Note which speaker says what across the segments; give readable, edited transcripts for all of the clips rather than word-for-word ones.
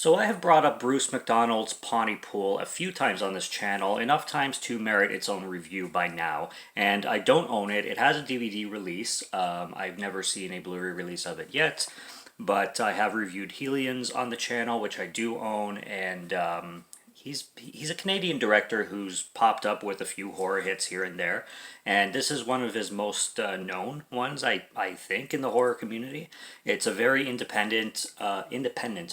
Speaker 1: So I have brought up Bruce McDonald's Pontypool a few times on this channel, enough times to merit its own review by now. And I don't own it. It has a DVD release. I've never seen a Blu-ray release of it yet, but I have reviewed Helions on the channel, which I do own, and he's a Canadian director who's popped up with a few horror hits here and there, and this is one of his most known ones, I think, in the horror community. It's a very independent,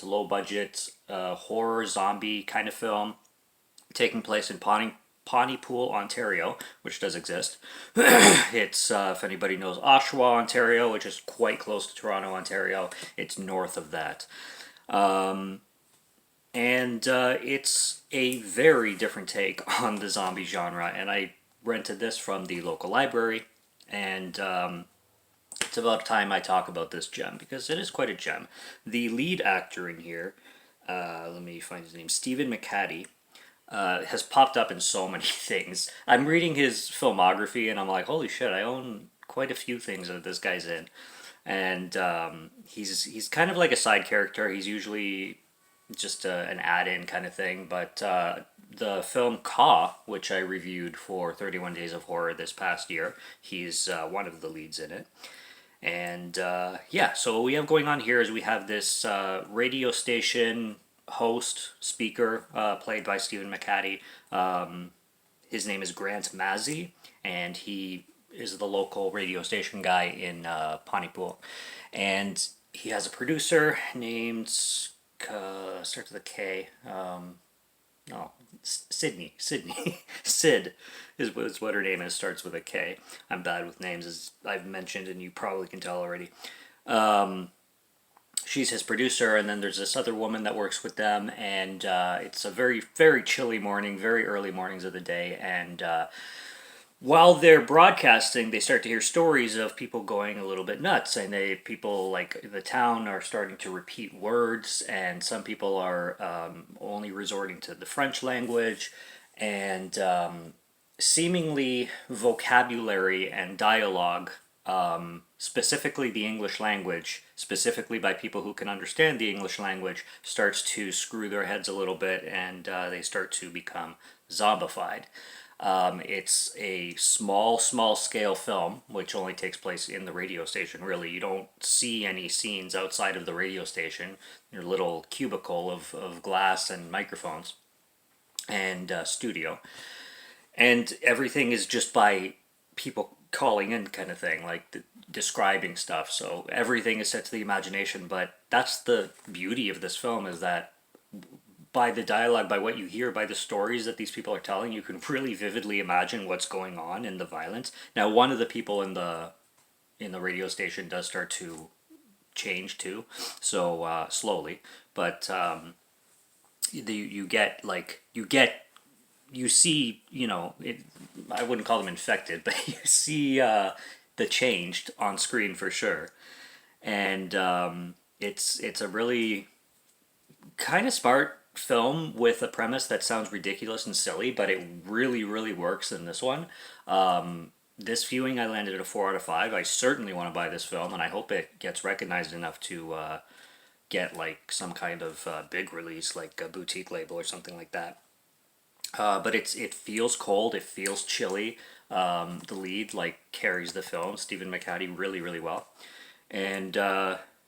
Speaker 1: low budget horror zombie kind of film taking place in Pontypool, Ontario, which does exist. It's, if anybody knows Oshawa, Ontario, which is quite close to Toronto, Ontario, it's north of that. And it's a very different take on the zombie genre. And I rented this from the local library, and it's about time I talk about this gem because it is quite a gem. The lead actor in here, let me find his name, Stephen McHattie, has popped up in so many things. I'm reading his filmography and I'm like, holy shit, I own quite a few things that this guy's in. And he's kind of like a side character. He's usually just an add-in kind of thing. But the film Caw, which I reviewed for 31 Days of Horror this past year, he's one of the leads in it. And yeah, so what we have going on here is we have this radio station host, speaker, played by Stephen McHattie. His name is Grant Mazzy, and he is the local radio station guy in Pontypool. And he has a producer named starts with a K. No, Sydney. Sid is what her name is. Starts with a K. I'm bad with names, as I've mentioned, and you probably can tell already. She's his producer, and then there's this other woman that works with them, and it's a very, very chilly morning, very early mornings of the day, and while they're broadcasting, they start to hear stories of people going a little bit nuts, and people like the town are starting to repeat words, and some people are only resorting to the French language, and seemingly vocabulary and dialogue, specifically the English language, specifically by people who can understand the English language, starts to screw their heads a little bit, and they start to become zombified. It's a small scale film, which only takes place in the radio station, really. You don't see any scenes outside of the radio station, your little cubicle of glass and microphones and studio. And everything is just by people calling in kind of thing, like describing stuff. So everything is set to the imagination, but that's the beauty of this film, is that by the dialogue, by what you hear, by the stories that these people are telling, you can really vividly imagine what's going on in the violence. Now, one of the people in the radio station does start to change too, so slowly, but you see, I wouldn't call them infected, but you see the changed on screen for sure, and it's a really kind of smart film with a premise that sounds ridiculous and silly, but it really, really works in this one. This viewing, I landed at a 4 out of 5. I certainly want to buy this film, and I hope it gets recognized enough to get like some kind of big release, like a boutique label or something like that. But it feels cold. It feels chilly. The lead like carries the film, Stephen McHattie, really, really well, and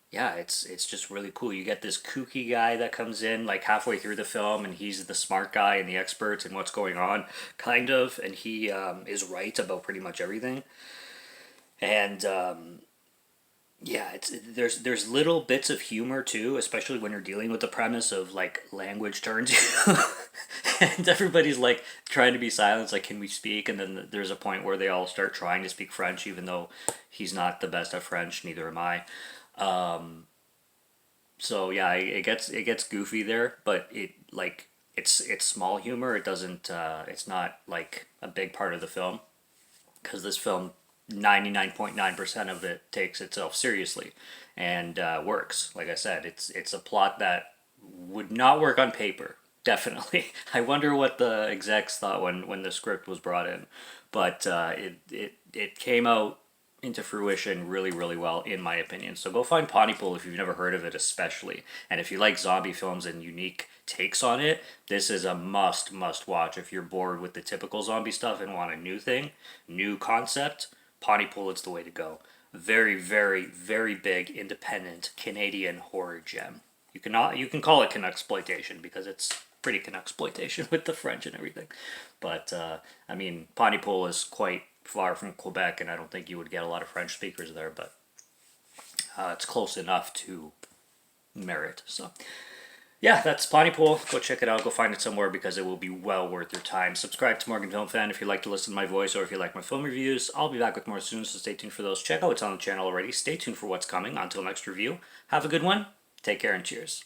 Speaker 1: yeah, it's just really cool. You get this kooky guy that comes in like halfway through the film, and he's the smart guy and the expert in what's going on, kind of, and he is right about pretty much everything. And yeah, there's little bits of humor too, especially when you're dealing with the premise of like language turns you, and everybody's like trying to be silent. It's like, can we speak? And then there's a point where they all start trying to speak French, even though he's not the best at French. Neither am I. So yeah, it gets goofy there, but it's small humor. It doesn't it's not like a big part of the film, because this film 99.9% of it takes itself seriously and works. Like I said, it's a plot that would not work on paper. Definitely. I wonder what the execs thought when the script was brought in, but it came out into fruition really, really well, in my opinion. So go find Pontypool if you've never heard of it, especially. And if you like zombie films and unique takes on it, this is a must watch. If you're bored with the typical zombie stuff and want a new thing, new concept, Pontypool is the way to go. Very, very, very big independent Canadian horror gem. You can call it Canucksploitation because it's pretty Canucksploitation with the French and everything. But I mean, Pontypool is quite far from Quebec, and I don't think you would get a lot of French speakers there, but it's close enough to merit. So yeah, that's Pontypool. Go check it out. Go find it somewhere because it will be well worth your time. Subscribe to Morgan Film Fan if you like to listen to my voice or if you like my film reviews. I'll be back with more soon, so stay tuned for those. Check out what's on the channel already. Stay tuned for what's coming. Until next review, have a good one. Take care and cheers.